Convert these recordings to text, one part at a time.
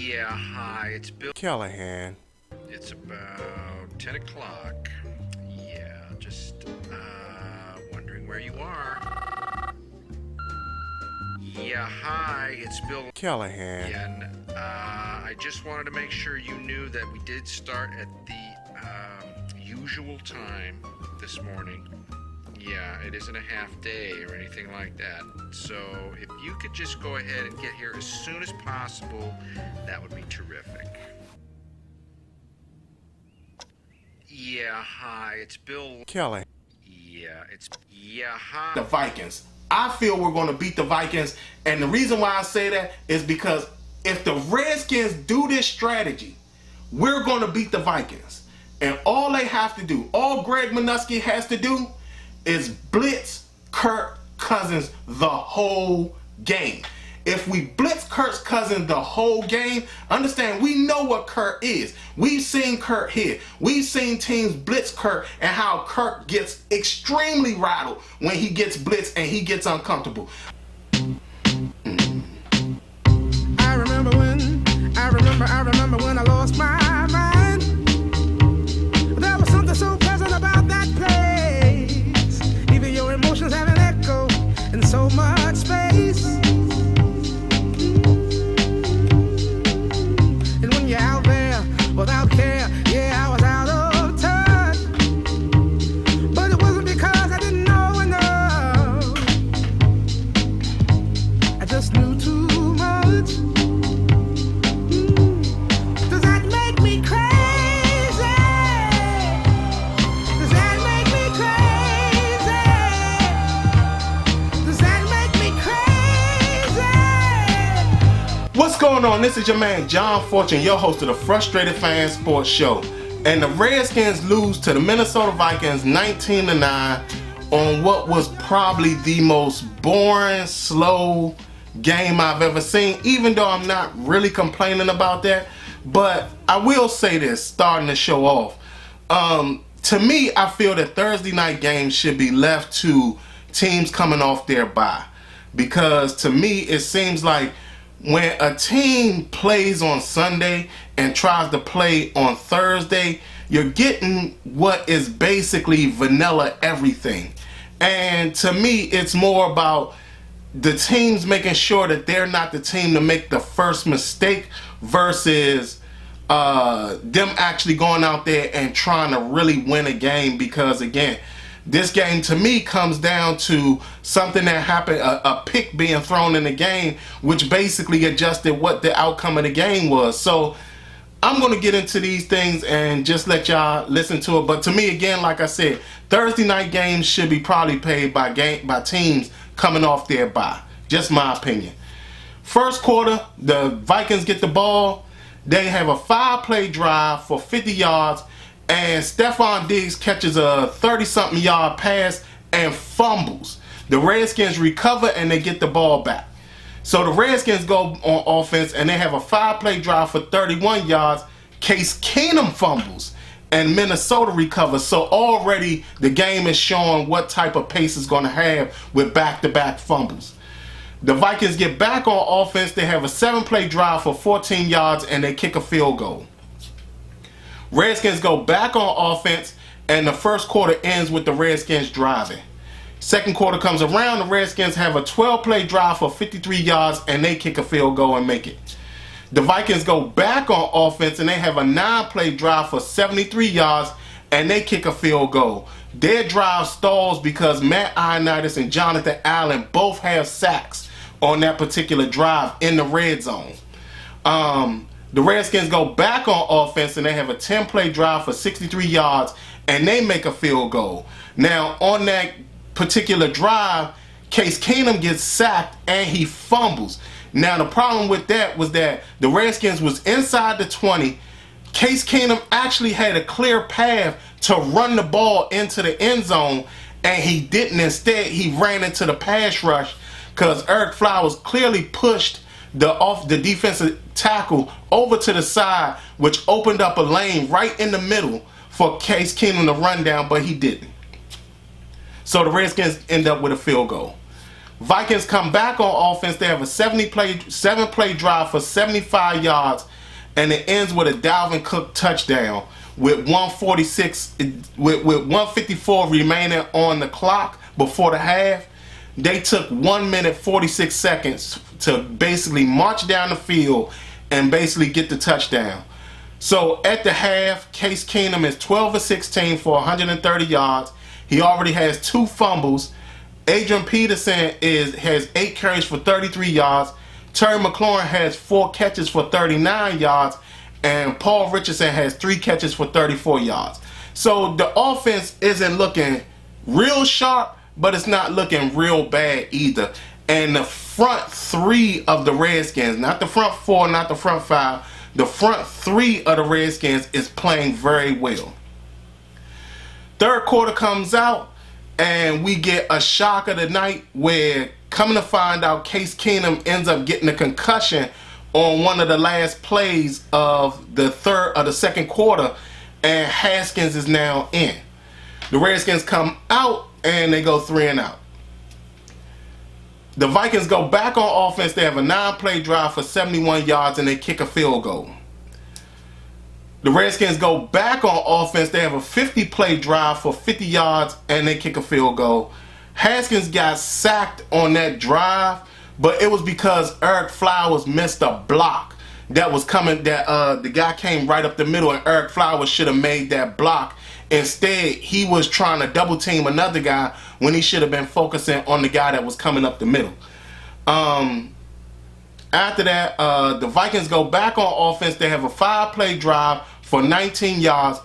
Yeah, hi, it's Bill. Callahan. It's about 10 o'clock. Yeah, just wondering where you are. Yeah, hi, it's Bill. Callahan. Yeah, and I just wanted to make sure you knew that we did start at the usual time this morning. Yeah, it isn't a half day or anything like that. So if you could just go ahead and get here as soon as possible, that would be terrific. Yeah, hi, it's Bill. Callahan. Yeah, hi. The Vikings. I feel we're going to beat the Vikings, and the reason why I say that is because if the Redskins do this strategy, we're going to beat the Vikings. And all they have to do, all Greg Minuski has to do, is blitz Kirk Cousins the whole game. If we blitz Kirk Cousins the whole game, understand, we know what Kirk is. We've seen Kirk here. We've seen teams blitz Kirk and how Kirk gets extremely rattled when he gets blitzed and he gets uncomfortable. I remember when I lost my mind. There was something so pleasant about that place. Even your emotions have an echo in so much space. And when you're out there without care, yeah, I was out of touch. But it wasn't because I didn't know enough. I just knew too much. Does that make me crazy? Does that make me crazy? Does that make me crazy? What's going on? This is your man John Fortune, your host of the Frustrated Fan Sports Show. And the Redskins lose to the Minnesota Vikings 19-9 on what was probably the most boring, slow game I've ever seen, even though I'm not really complaining about that. But I will say this, starting the show off. To me, I feel that Thursday night games should be left to teams coming off their bye. Because to me, it seems like when a team plays on Sunday and tries to play on Thursday, you're getting what is basically vanilla everything. And to me, it's more about the teams making sure that they're not the team to make the first mistake versus them actually going out there and trying to really win a game. Because again, this game to me comes down to something that happened, a pick being thrown in the game, which basically adjusted what the outcome of the game was. So I'm going to get into these things and just let y'all listen to it. But to me, again, like I said, Thursday night games should be probably played by teams coming off their bye. Just my opinion. First quarter, the Vikings get the ball. They have a 5-play drive for 50 yards. And Stephon Diggs catches a 30-something yard pass and fumbles. The Redskins recover and they get the ball back. So the Redskins go on offense and they have a 5-play drive for 31 yards. Case Keenum fumbles and Minnesota recovers. So already the game is showing what type of pace it's going to have with back-to-back fumbles. The Vikings get back on offense. They have a 7-play drive for 14 yards and they kick a field goal. Redskins go back on offense, and the first quarter ends with the Redskins driving. Second quarter comes around, the Redskins have a 12-play drive for 53 yards, and they kick a field goal and make it. The Vikings go back on offense, and they have a 9-play drive for 73 yards, and they kick a field goal. Their drive stalls because Matt Ioannidis and Jonathan Allen both have sacks on that particular drive in the red zone. The Redskins go back on offense and they have a 10-play drive for 63 yards and they make a field goal. Now, on that particular drive, Case Keenum gets sacked and he fumbles. Now, the problem with that was that the Redskins was inside the 20. Case Keenum actually had a clear path to run the ball into the end zone and he didn't. Instead, he ran into the pass rush because Eric Flowers clearly pushed the defensive tackle over to the side, which opened up a lane right in the middle for Case Keenum to run down, but he didn't. So the Redskins end up with a field goal. Vikings come back on offense. They have a 7-play drive for 75 yards, and it ends with a Dalvin Cook touchdown with 154 remaining on the clock before the half. They took 1 minute 46 seconds to basically march down the field and basically get the touchdown. So at the half, Case Keenum is 12 of 16 for 130 yards. He already has 2 fumbles. Adrian Peterson has 8 carries for 33 yards. Terry McLaurin has 4 catches for 39 yards. And Paul Richardson has 3 catches for 34 yards. So the offense isn't looking real sharp, but it's not looking real bad either. And the front 3 of the Redskins, not the front 4, not the front 5, the front 3 of the Redskins is playing very well. Third quarter comes out, and we get a shock of the night where, coming to find out, Case Keenum ends up getting a concussion on one of the last plays of the second quarter, and Haskins is now in. The Redskins come out and they go 3 and out. The Vikings go back on offense. They have a 9-play drive for 71 yards and they kick a field goal. The Redskins go back on offense. They have a 50-play drive for 50 yards and they kick a field goal. Haskins got sacked on that drive, but it was because Eric Flowers missed a block that was coming. The guy came right up the middle, and Eric Flowers should have made that block. Instead, he was trying to double team another guy when he should have been focusing on the guy that was coming up the middle. After that, the Vikings go back on offense. They have a 5-play drive for 19 yards.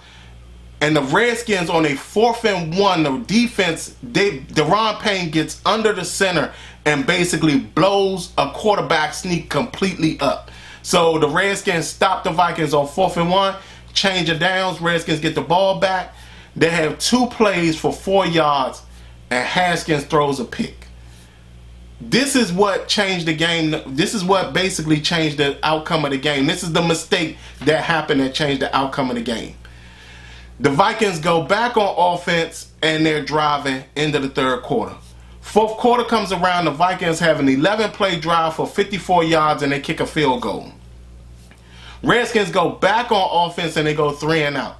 And the Redskins on a 4th and 1, the defense, Deron Payne gets under the center and basically blows a quarterback sneak completely up. So the Redskins stop the Vikings on 4th and 1, change of downs, Redskins get the ball back. They have 2 plays for 4 yards, and Haskins throws a pick. This is what changed the game. This is what basically changed the outcome of the game. This is the mistake that happened that changed the outcome of the game. The Vikings go back on offense, and they're driving into the third quarter. Fourth quarter comes around, the Vikings have an 11-play drive for 54 yards, and they kick a field goal. Redskins go back on offense, and they go 3 and out.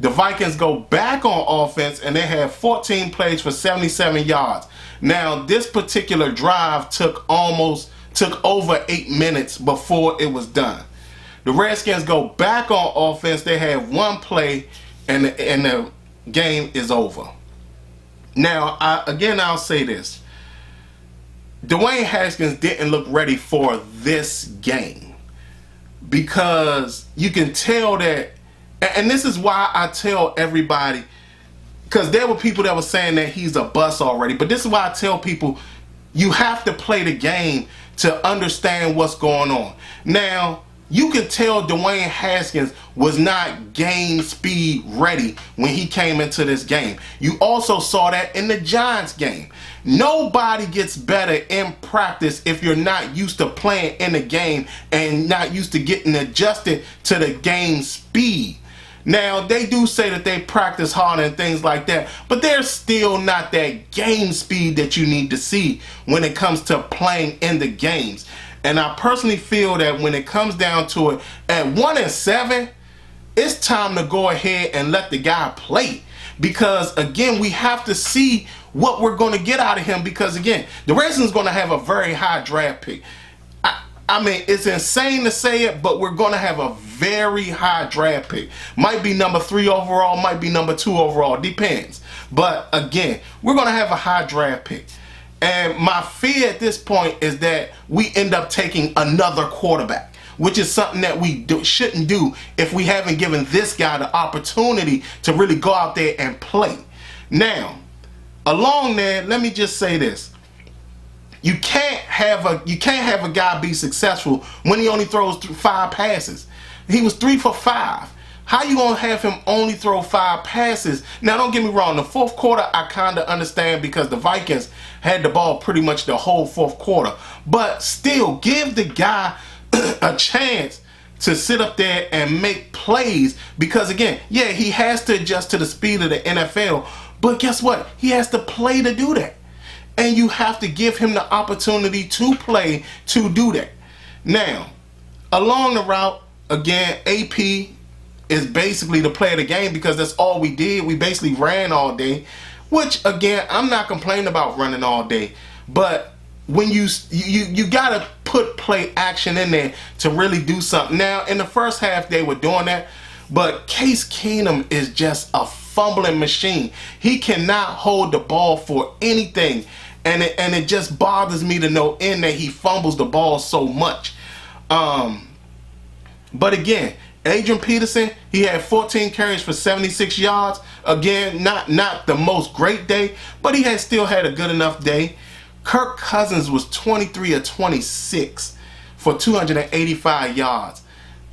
The Vikings go back on offense, and they have 14 plays for 77 yards. Now, this particular drive took over 8 minutes before it was done. The Redskins go back on offense. They have 1 play, and the game is over. Now, I'll say this. Dwayne Haskins didn't look ready for this game because you can tell that, and this is why I tell everybody, because there were people that were saying that he's a bust already, but this is why I tell people you have to play the game to understand what's going on. Now, you can tell Dwayne Haskins was not game speed ready when he came into this game. You also saw that in the Giants game. Nobody gets better in practice if you're not used to playing in the game and not used to getting adjusted to the game speed. Now, they do say that they practice hard and things like that, but there's still not that game speed that you need to see when it comes to playing in the games. And I personally feel that when it comes down to it, at 1-7, it's time to go ahead and let the guy play. Because, again, we have to see what we're going to get out of him. Because, again, the Redskins going to have a very high draft pick. I mean, it's insane to say it, but we're going to have a very high draft pick. Might be number 3 overall, might be number 2 overall, depends. But, again, we're going to have a high draft pick. And my fear at this point is that we end up taking another quarterback, which is something that we shouldn't do if we haven't given this guy the opportunity to really go out there and play. Now, along there, let me just say this. You can't have a guy be successful when he only throws 5 passes. He was 3 for 5. How you gonna have him only throw 5 passes? Now, don't get me wrong. The fourth quarter, I kind of understand because the Vikings had the ball pretty much the whole fourth quarter. But still, give the guy a chance to sit up there and make plays. Because, again, yeah, he has to adjust to the speed of the NFL. But guess what? He has to play to do that. And you have to give him the opportunity to play to do that. Now, along the route, again, AP is basically the play of the game because that's all we did. We basically ran all day, which again, I'm not complaining about running all day, but when you gotta put play action in there to really do something. Now, in the first half, they were doing that, but Case Keenum is just a fumbling machine. He cannot hold the ball for anything, and it just bothers me to no end that he fumbles the ball so much. But again, Adrian Peterson, he had 14 carries for 76 yards. Again, not the most great day, but he still had a good enough day. Kirk Cousins was 23 of 26 for 285 yards.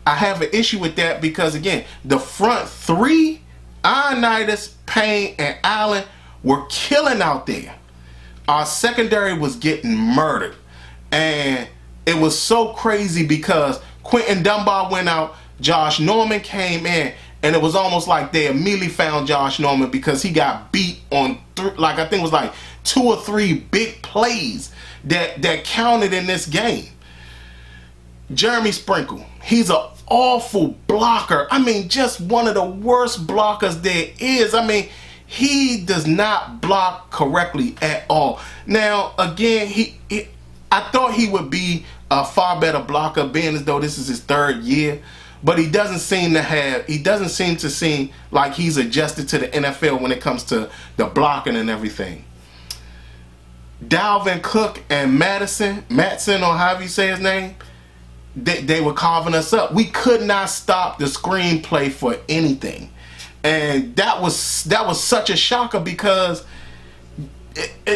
I have an issue with that because, again, the front three, Ioannidis, Payne, and Allen, were killing out there. Our secondary was getting murdered. And it was so crazy because Quentin Dunbar went out, Josh Norman came in, and it was almost like they immediately found Josh Norman because he got beat on, I think it was like 2 or 3 big plays that counted in this game. Jeremy Sprinkle, he's an awful blocker. I mean, just one of the worst blockers there is. I mean, he does not block correctly at all. Now, again, I thought he would be a far better blocker, being as though this is his 3rd year. But he doesn't seem to seem like he's adjusted to the NFL when it comes to the blocking and everything. Dalvin Cook and Matson, or however you say his name, they were carving us up. We could not stop the screenplay for anything. And that was such a shocker because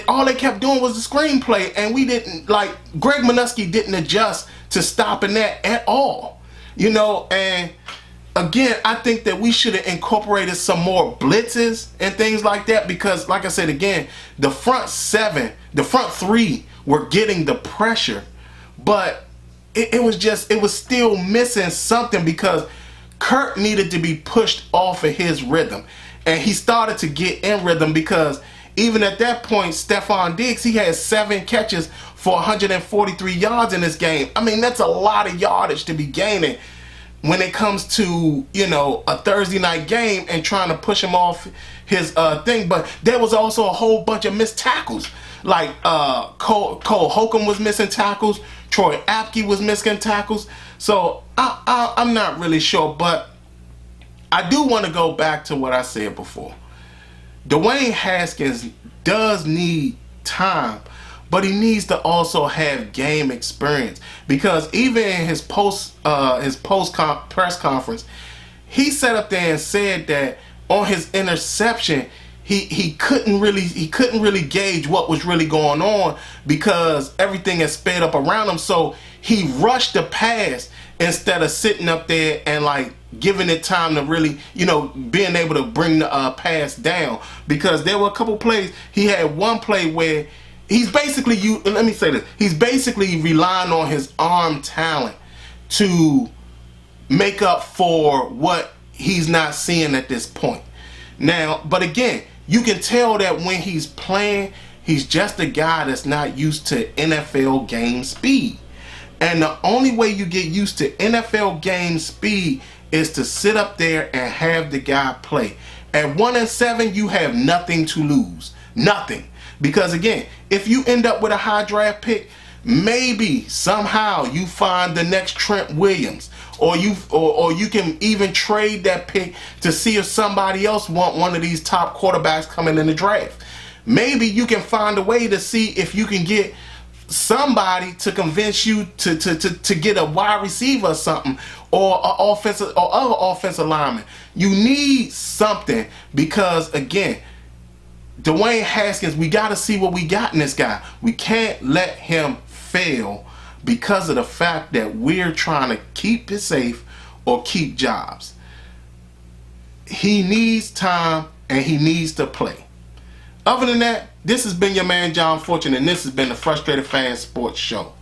all they kept doing was the screenplay, and we didn't, like, Greg Minuski didn't adjust to stopping that at all. You know, and again, I think that we should have incorporated some more blitzes and things like that because, like I said, again, the front 3 were getting the pressure, but it was still missing something because Kirk needed to be pushed off of his rhythm, and he started to get in rhythm because even at that point, Stephon Diggs, he had 7 catches for 143 yards in this game. I mean, that's a lot of yardage to be gaining when it comes to, you know, a Thursday night game and trying to push him off his thing. But there was also a whole bunch of missed tackles. Like Cole Holcomb was missing tackles. Troy Apke was missing tackles. So I'm not really sure, but I do want to go back to what I said before. Dwayne Haskins does need time, but he needs to also have game experience because even in his post press conference, he sat up there and said that on his interception, he couldn't really gauge what was really going on because everything is sped up around him. So he rushed the pass instead of sitting up there and like giving it time to really, you know, being able to bring the pass down. Because there were a couple plays. He had one play where he's basically he's basically relying on his arm talent to make up for what he's not seeing at this point. Now, but again, you can tell that when he's playing, he's just a guy that's not used to NFL game speed. And the only way you get used to NFL game speed is to sit up there and have the guy play. At 1-7, you have nothing to lose. Nothing. Because again, if you end up with a high draft pick, maybe somehow you find the next Trent Williams, or you can even trade that pick to see if somebody else want one of these top quarterbacks coming in the draft. Maybe you can find a way to see if you can get somebody to convince you to get a wide receiver or something, or offensive or other offensive lineman. You need something because again, Dwayne Haskins, we got to see what we got in this guy. We can't let him fail because of the fact that we're trying to keep it safe or keep jobs. He needs time and he needs to play. Other than that, this has been your man John Fortune, and this has been the Frustrated Fan Sports Show.